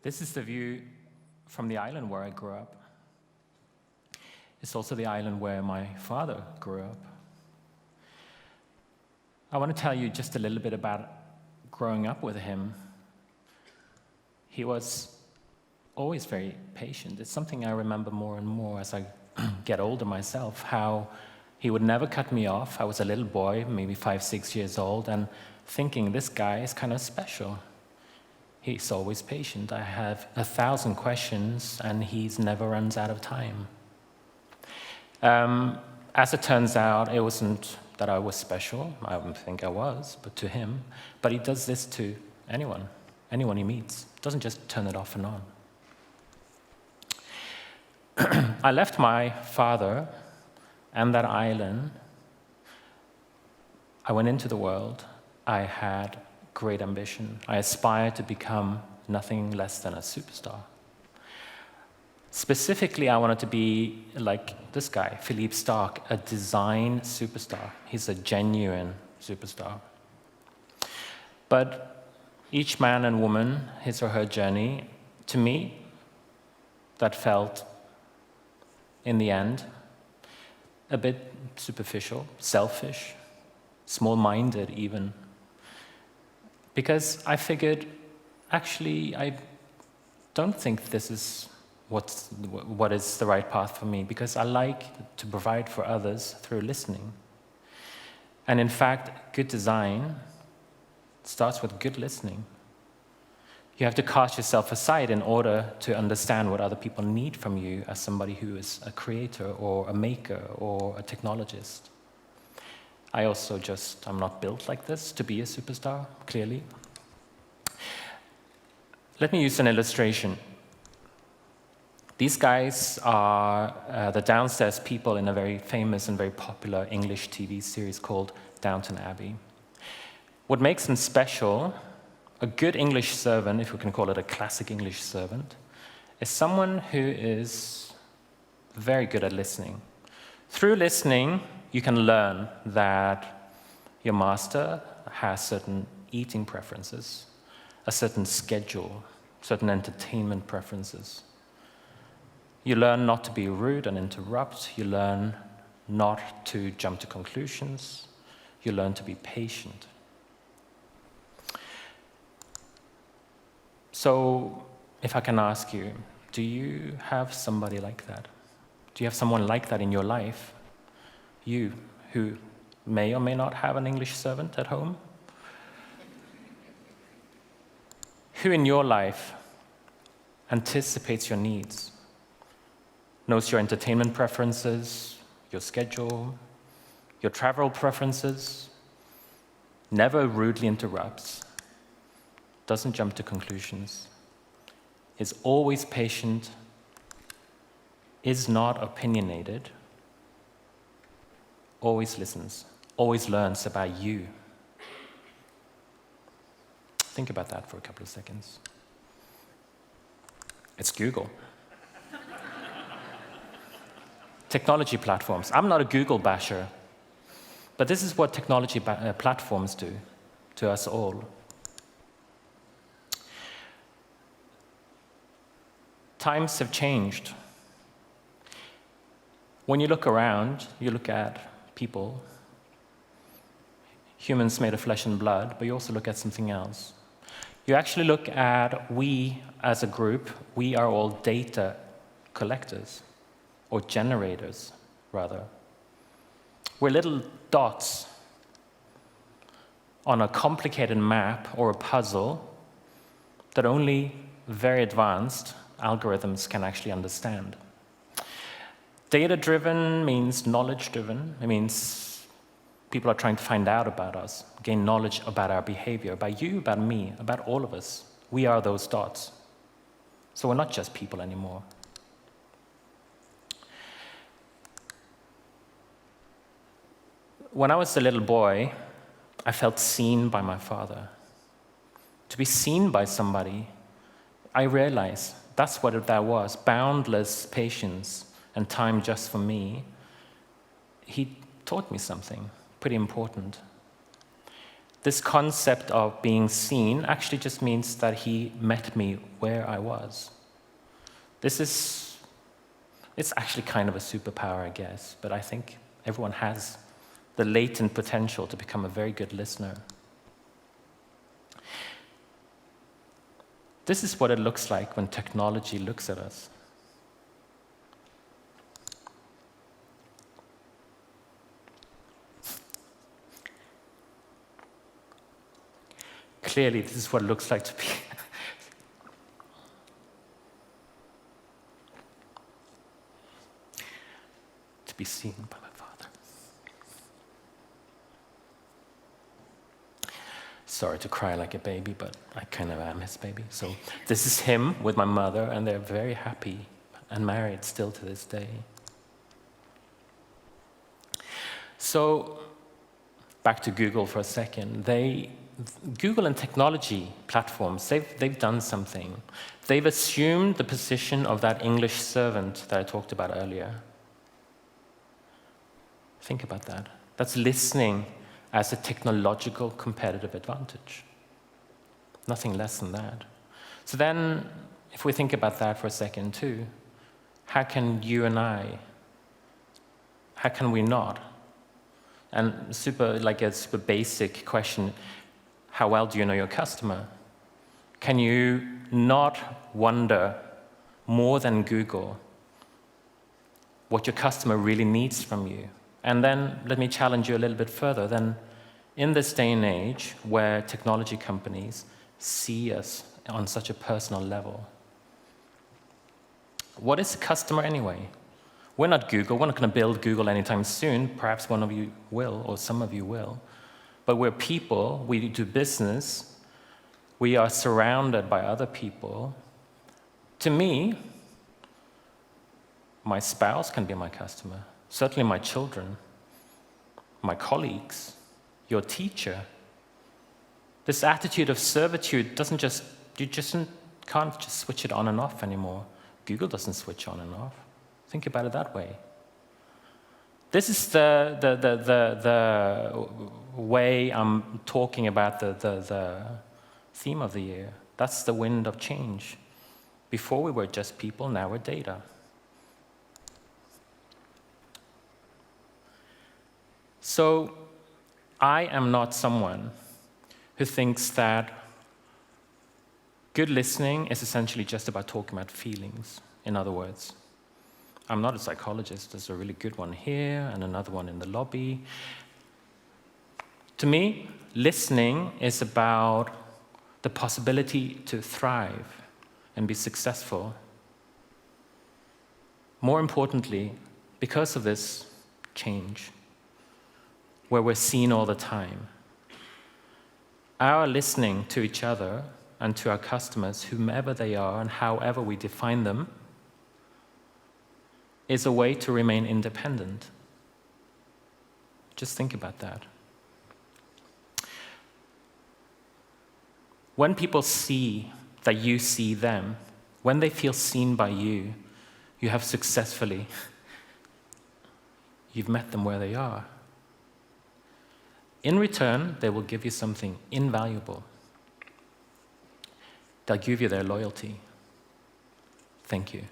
This is the view from the island where I grew up. It's also the island where my father grew up. I want to tell you just a little bit about growing up with him. He was always very patient. It's something I remember more and more as I get older myself, how he would never cut me off. I was a little boy, maybe 5, 6 years old, and thinking, this guy is kind of special. He's always patient. I have 1,000 questions, and he never runs out of time. As it turns out, it wasn't that I was special. I don't think I was, but to him. But he does this to anyone he meets. Doesn't just turn it off and on. I left my father and that island. I went into the world. I had great ambition. I aspired to become nothing less than a superstar. Specifically, I wanted to be like this guy, Philippe Starck, a design superstar. He's a genuine superstar. But each man and woman, his or her journey, to me, that felt, in the end, a bit superficial, selfish, small-minded even. Because I figured, actually, I don't think this is what is the right path for me, because I like to provide for others through listening. And in fact, good design starts with good listening. You have to cast yourself aside in order to understand what other people need from you as somebody who is a creator or a maker or a technologist. I'm not built like this to be a superstar, clearly. Let me use an illustration. These guys are the downstairs people in a very famous and very popular English TV series called Downton Abbey. What makes them special, a good English servant, if we can call it a classic English servant, is someone who is very good at listening. Through listening, you can learn that your master has certain eating preferences, a certain schedule, certain entertainment preferences. You learn not to be rude and interrupt. You learn not to jump to conclusions. You learn to be patient. So, if I can ask you, do you have somebody like that? Do you have someone like that in your life? You, who may or may not have an English servant at home? Who in your life anticipates your needs, knows your entertainment preferences, your schedule, your travel preferences, never rudely interrupts, doesn't jump to conclusions, is always patient, is not opinionated, always listens, always learns about you? Think about that for a couple of seconds. It's Google. Technology platforms. I'm not a Google basher, but this is what technology platforms do to us all. Times have changed. When you look around, you look at people, humans made of flesh and blood, but you also look at something else. You actually look at, we as a group, we are all data collectors, or generators, rather. We're little dots on a complicated map or a puzzle that only very advanced algorithms can actually understand. Data-driven means knowledge-driven. It means people are trying to find out about us, gain knowledge about our behavior, about you, about me, about all of us. We are those dots. So we're not just people anymore. When I was a little boy, I felt seen by my father. To be seen by somebody, I realized that's what that was, boundless patience and time just for me. He taught me something pretty important. This concept of being seen actually just means that he met me where I was. It's actually kind of a superpower, I guess, but I think everyone has the latent potential to become a very good listener. This is what it looks like when technology looks at us. Clearly, this is what it looks like to be seen by my father. Sorry to cry like a baby, but I kind of am his baby. So this is him with my mother, and they're very happy and married still to this day. So back to Google for a second. Google and technology platforms, they've done something. They've assumed the position of that English servant that I talked about earlier. Think about that. That's listening as a technological competitive advantage. Nothing less than that. So then, if we think about that for a second too, how can you and I, how can we not? And a super basic question, how well do you know your customer? Can you not wonder more than Google what your customer really needs from you? And then let me challenge you a little bit further. Then in this day and age where technology companies see us on such a personal level, what is a customer anyway? We're not Google. We're not going to build Google anytime soon. Perhaps one of you will, or some of you will. But we're people. We do business. We are surrounded by other people. To me, my spouse can be my customer. Certainly my children, my colleagues, your teacher. This attitude of servitude can't just switch it on and off anymore. Google doesn't switch on and off. Think about it that way. This is the way I'm talking about the theme of the year. That's the wind of change. Before we were just people, now we're data. So I am not someone who thinks that good listening is essentially just about talking about feelings. In other words, I'm not a psychologist. There's a really good one here and another one in the lobby. To me, listening is about the possibility to thrive and be successful. More importantly, because of this change, where we're seen all the time, our listening to each other and to our customers, whomever they are and however we define them, is a way to remain independent. Just think about that. When people see that you see them, when they feel seen by you, you have successfully, you've met them where they are. In return, they will give you something invaluable. They'll give you their loyalty. Thank you.